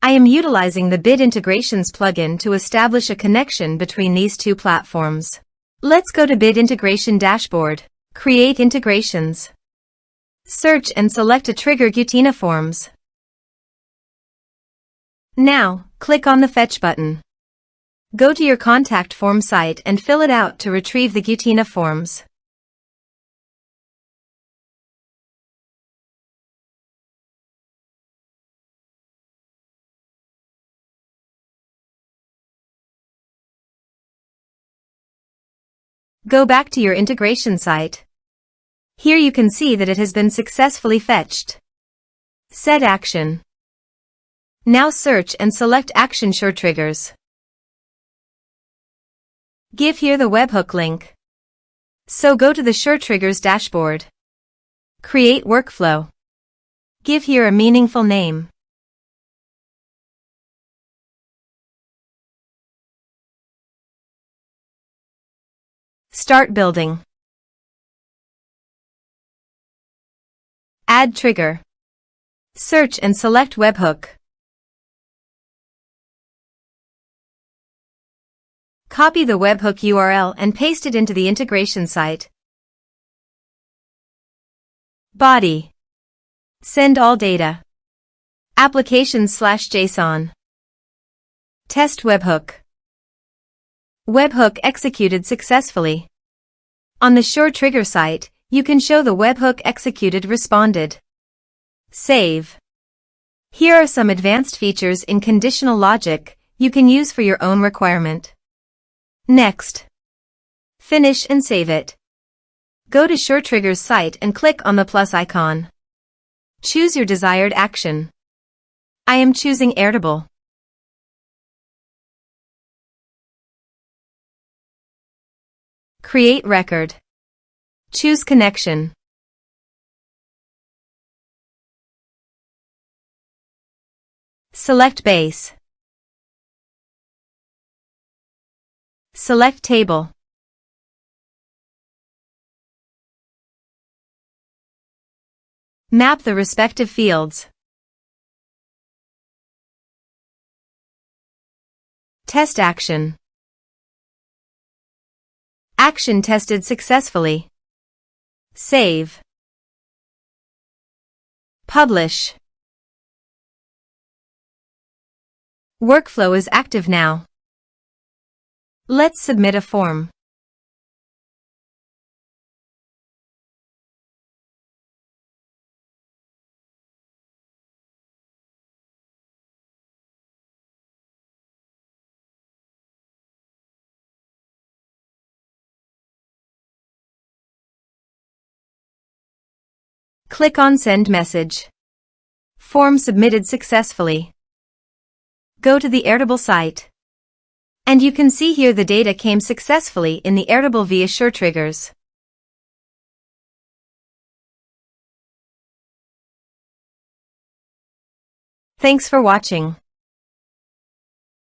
I am utilizing the Bit Integrations plugin to establish a connection between these two platforms. Let's go to Bit Integration Dashboard. Create integrations. Search and select a trigger Gutena Forms. Now, click on the Fetch button. Go to your contact form site and fill it out to retrieve the Gutena Forms. Go back to your integration site. Here you can see that it has been successfully fetched. Set action. Now search and select Action SureTriggers. Give here the webhook link. So go to the SureTriggers dashboard. Create workflow. Give here a meaningful name. Start building. Add trigger. Search and select webhook. Copy the webhook URL and paste it into the integration site. Body. Send all data. Applications/JSON. Test webhook. Webhook executed successfully. On the SureTrigger site, you can show the webhook executed responded. Save. Here are some advanced features in conditional logic you can use for your own requirement. Next. Finish and save it. Go to SureTriggers site and click on the plus icon. Choose your desired action. I am choosing Airtable. Create record. Choose connection. Select base. Select table. Map the respective fields. Test action. Action tested successfully. Save. Publish. Workflow is active now. Let's submit a form. Click on Send Message. Form submitted successfully. Go to the Airtable site. And you can see here the data came successfully in the Airtable via SureTriggers. Thanks for watching.